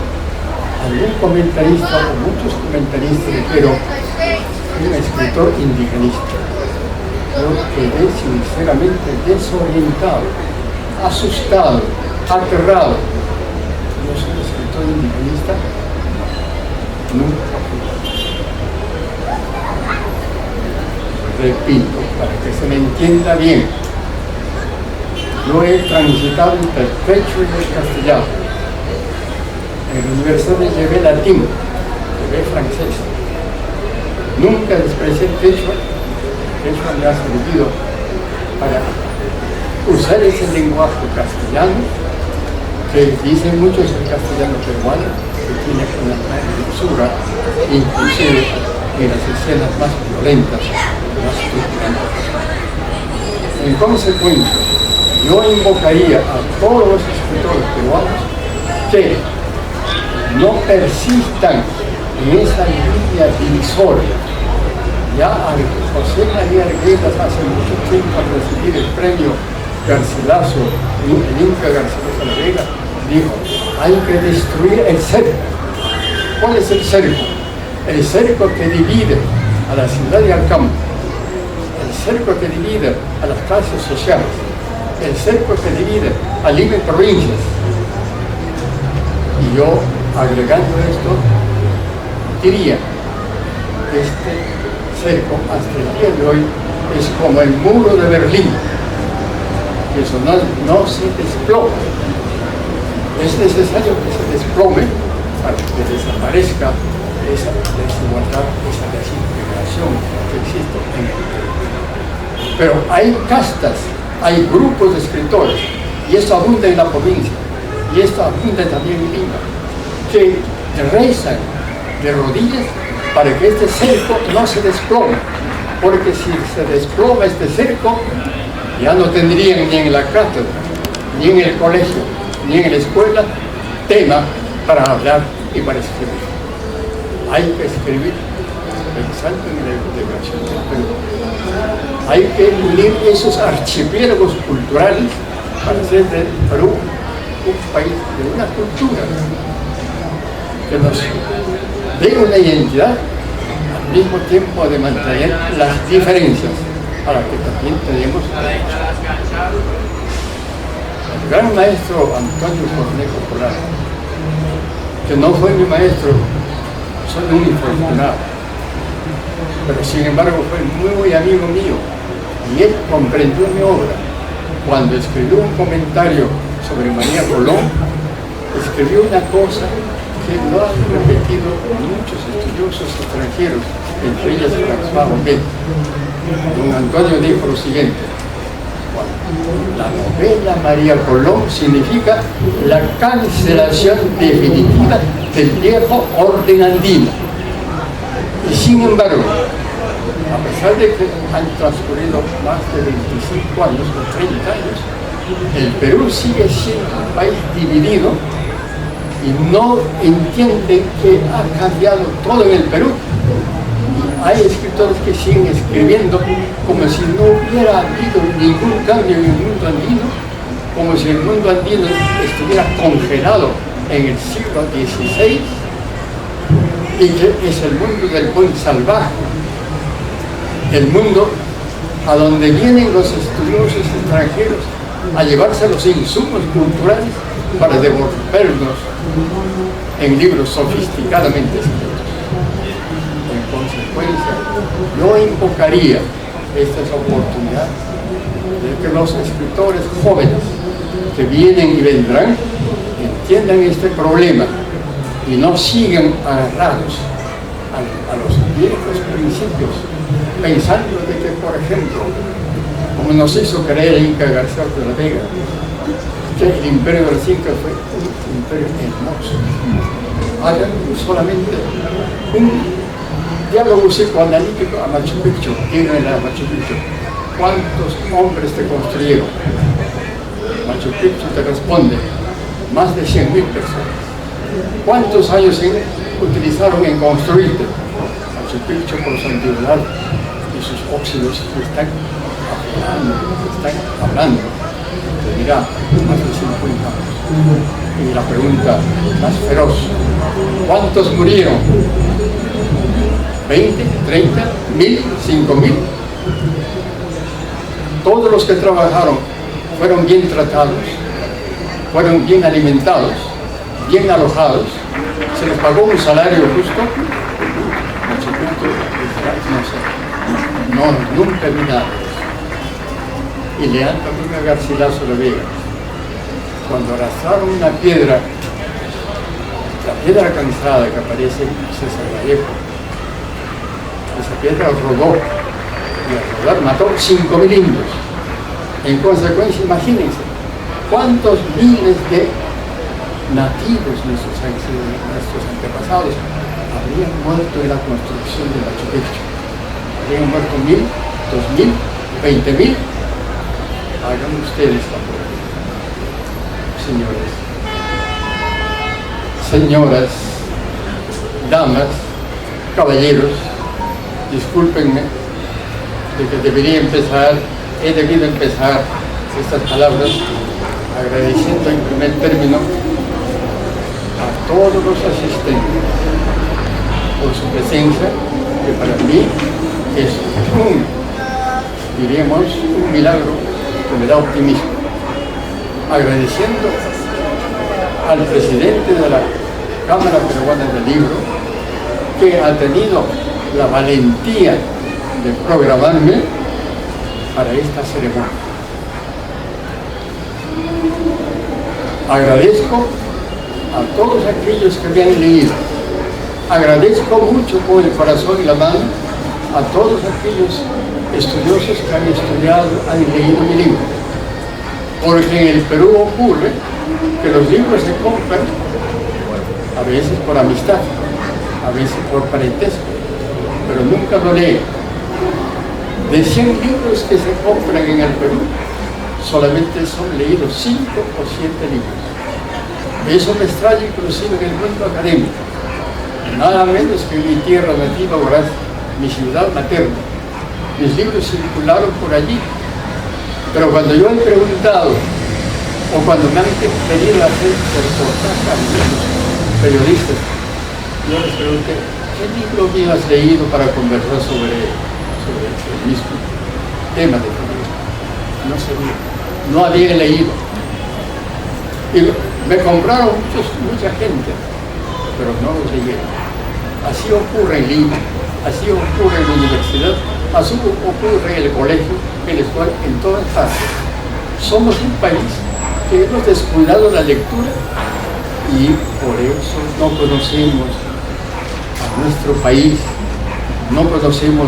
algún comentarista, o muchos comentaristas, dijeron, un escritor indigenista. Yo quedé sinceramente desorientado, asustado, aterrado. Yo soy escritor indigenista, nunca fui. Repito, para que se me entienda bien, yo he transitado entre el pecho y el castellano. En la universidad llevé latín, llevé francés. Nunca desprecié el quechua. El quechua me ha servido para usar ese lenguaje castellano que dicen muchos el castellano peruano, que tiene una gran dulzura, inclusive en las escenas más violentas, más truculentas. En consecuencia, yo invocaría a todos los escritores peruanos que no persistan en esa línea divisoria. Ya José María Arguedas hace mucho tiempo, al recibir el premio Garcilaso, el Inca Garcilaso de la Vega, dijo, hay que destruir el cerco. ¿Cuál es el cerco? El cerco que divide a la ciudad y al campo, el cerco que divide a las clases sociales, el cerco que divide a Lima y provincias. Y yo, agregando esto, diría que este cerco hasta el día de hoy es como el muro de Berlín, que eso no se desploma. Es necesario que se desplome para que desaparezca esa desigualdad, esa desintegración que existe en el Perú. Pero hay castas, hay grupos de escritores, y esto abunda en la provincia, y esto abunda también en Lima, que rezan de rodillas para que este cerco no se desplome, porque si se desploma este cerco, ya no tendrían ni en la cátedra, ni en el colegio, ni en la escuela tema para hablar y para escribir. Hay que escribir pensando en la integración del Perú. Hay que unir esos archipiélagos culturales para hacer del Perú un país de una cultura que nos dé una identidad, al mismo tiempo de mantener las diferencias a las que también tenemos derecho. El gran maestro Antonio Cornejo Polar, que no fue mi maestro, soy un infortunado, pero sin embargo fue muy amigo mío, y él comprendió mi obra. Cuando escribió un comentario sobre María Colón, escribió una cosa que lo han repetido muchos estudiosos extranjeros, entre ellas François Roquet. Don Antonio dijo lo siguiente: la novela María Colón significa la cancelación definitiva del viejo orden andino. Y sin embargo, a pesar de que han transcurrido más de 25 años o 30 años, el Perú sigue siendo un país dividido y no entienden que ha cambiado todo en el Perú. Hay escritores que siguen escribiendo como si no hubiera habido ningún cambio en el mundo andino, como si el mundo andino estuviera congelado en el siglo XVI y que es el mundo del buen salvaje, el mundo a donde vienen los estudiosos extranjeros a llevarse los insumos culturales para devolvernos en libros sofisticadamente escritos. En consecuencia, yo invocaría estas oportunidades de que los escritores jóvenes que vienen y vendrán entiendan este problema y no sigan agarrados a los viejos principios, pensando de que, por ejemplo, como nos hizo creer Inca García de la Vega, que el imperio de los Incas fue un imperio hermoso. Hagan solamente un diálogo psicoanalítico a Machu Picchu, díganle a Machu Picchu, ¿cuántos hombres te construyeron? Machu Picchu te responde, más de 100.000 personas. ¿Cuántos años utilizaron en construirte? Machu Picchu, por su antigüedad y sus óxidos están hablando, te dirá, más de 50 años. Y la pregunta más feroz, ¿cuántos murieron? ¿20, 30, 1000, 5000? Todos los que trabajaron fueron bien tratados, fueron bien alimentados, bien alojados, se les pagó un salario justo. Machu Picchu, no sé, no, nunca vi nada. Y le dan también a Garcilaso de Vega. Cuando arrastraron una piedra, la piedra cansada que aparece en César Vallejo, esa piedra rodó, y al rodar mató 5.000 indios. En consecuencia, imagínense, cuántos miles de nativos nuestros antepasados habrían muerto en la construcción de Machu Picchu. Habrían muerto 1.000, 2.000, 20.000. Hagan ustedes la prueba. Señores, señoras, damas, caballeros, discúlpenme de que he debido empezar estas palabras agradeciendo en primer término a todos los asistentes por su presencia, que para mí es un milagro que me da optimismo. Agradeciendo al presidente de la Cámara Peruana del Libro, que ha tenido la valentía de programarme para esta ceremonia. Agradezco a todos aquellos que me han leído. Agradezco mucho con el corazón y la mano a todos aquellos estudiosos que han estudiado, han leído mi libro. Porque en el Perú ocurre que los libros se compran a veces por amistad, a veces por parentesco, pero nunca lo leen. De 100 libros que se compran en el Perú, solamente son leídos 5 o 7 libros. Eso me extraña inclusive en el mundo académico. Nada menos que en mi tierra nativa, Huaraz, mi ciudad materna. Mis libros circularon por allí. Pero cuando yo he preguntado, o cuando me han pedido hacer reportajes a los periodistas, yo les pregunté, ¿qué libro mío has leído para conversar sobre el mismo tema de tu libro? No sabía, no había leído. Y me compraron mucha gente, pero no los leyeron. Así ocurre en Lima, así ocurre en la universidad, así ocurre en el colegio, en la escuela, en todas partes. Somos un país que hemos descuidado la lectura y por eso no conocemos a nuestro país, no conocemos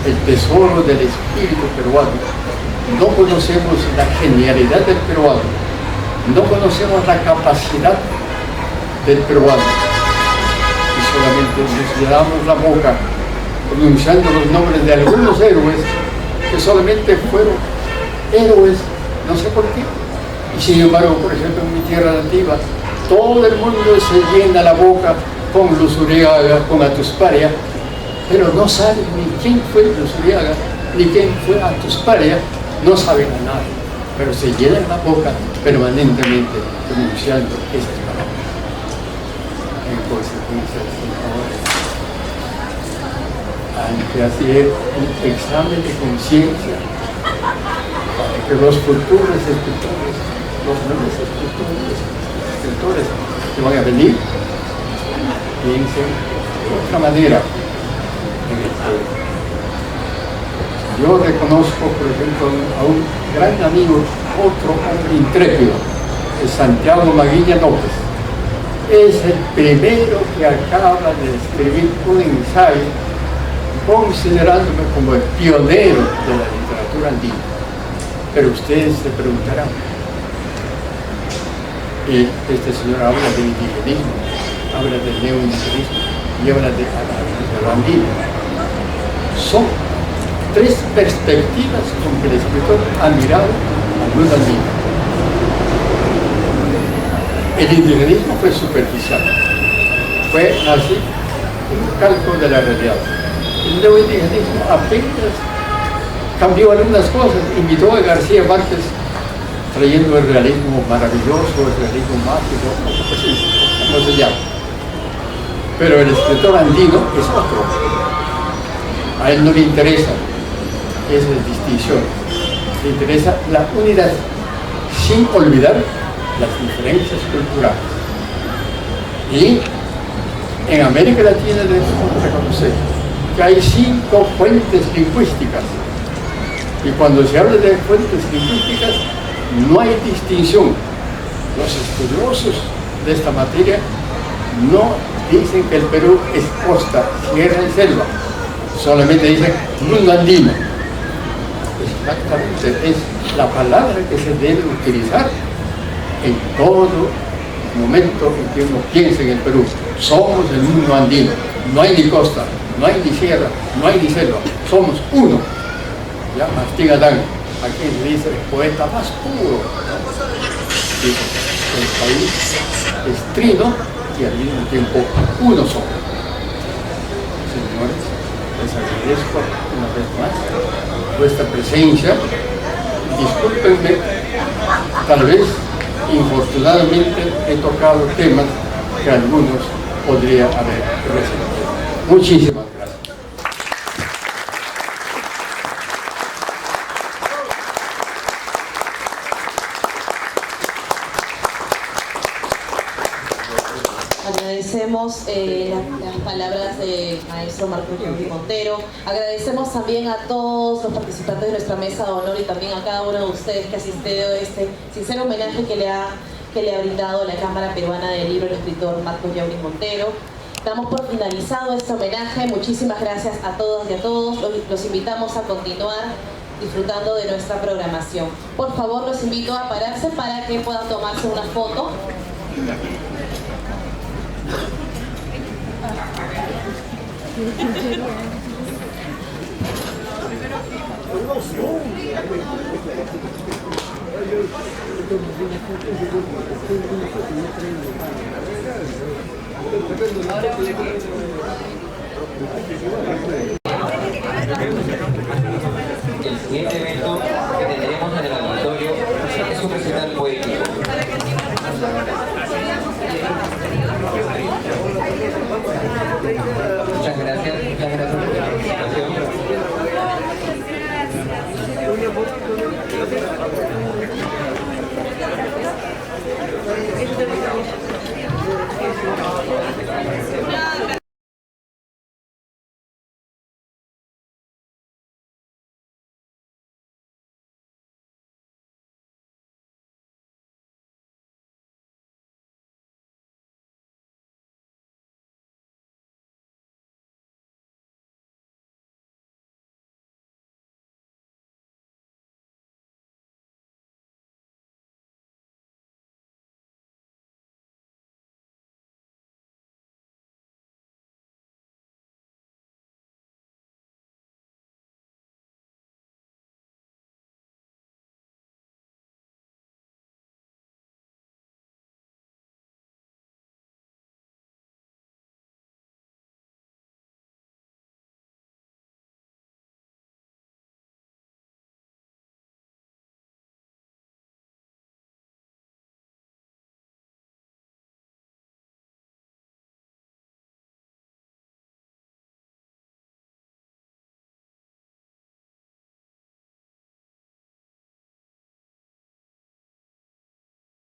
el tesoro del espíritu peruano, no conocemos la genialidad del peruano, no conocemos la capacidad del peruano. Y solamente nos llenamos la boca pronunciando los nombres de algunos héroes que solamente fueron héroes, no sé por qué. Y sin embargo, por ejemplo, en mi tierra nativa, todo el mundo se llena la boca con Luzuriaga, con Atusparia, pero no saben ni quién fue Luzuriaga, ni quién fue Atusparia, no saben a nada, pero se llenan la boca permanentemente pronunciando esas palabras. En consecuencia, hay que hacer un examen de conciencia para que los futuros escritores, los nuevos escritores que van a venir, piensen de otra manera en el pueblo. Yo reconozco, por ejemplo, a un gran amigo, otro hombre intrépido, es Santiago Maguilla López. Es el primero que acaba de escribir un ensayo considerándome como el pionero de la literatura andina. Pero ustedes se preguntarán, este señor habla del indigenismo, habla del neoindigenismo y habla de lo andino. Son tres perspectivas con que el escritor ha mirado al mundo andino. El indigenismo fue superficial, fue así un cálculo de la realidad. El neoindigenismo apenas cambió algunas cosas, invitó a García Márquez trayendo el realismo maravilloso, el realismo mágico, no se llama. Pero el escritor andino es otro. A él no le interesa esas distinciones, le interesa la unidad, sin olvidar las diferencias culturales. Y en América Latina debemos reconocer que hay 5 fuentes lingüísticas. Y cuando se habla de fuentes lingüísticas, no hay distinción. Los estudiosos de esta materia no dicen que el Perú es costa, sierra y selva. Solamente dicen mundo andino. Exactamente, es la palabra que se debe utilizar en todo momento en que uno piense en el Perú. Somos el mundo andino. No hay ni costa, no hay ni sierra, no hay ni selva. Somos uno. Ya, Martín Adán, a quien se dice el poeta más puro. Dice, el país es trino y al mismo tiempo uno solo. Señores, les agradezco una vez más vuestra presencia. Discúlpenme, tal vez infortunadamente he tocado temas que algunos podría haber resentido. Muchísimas gracias. Agradecemos las palabras del maestro Marcos Yauri Montero. Agradecemos también a todos los participantes de nuestra mesa de honor y también a cada uno de ustedes que ha asistido a este sincero homenaje que le ha brindado la Cámara Peruana del Libro al escritor Marcos Yauri Montero. Damos por finalizado este homenaje. Muchísimas gracias a todos y a todos. Los invitamos a continuar disfrutando de nuestra programación. Por favor, los invito a pararse para que puedan tomarse una foto. El siguiente evento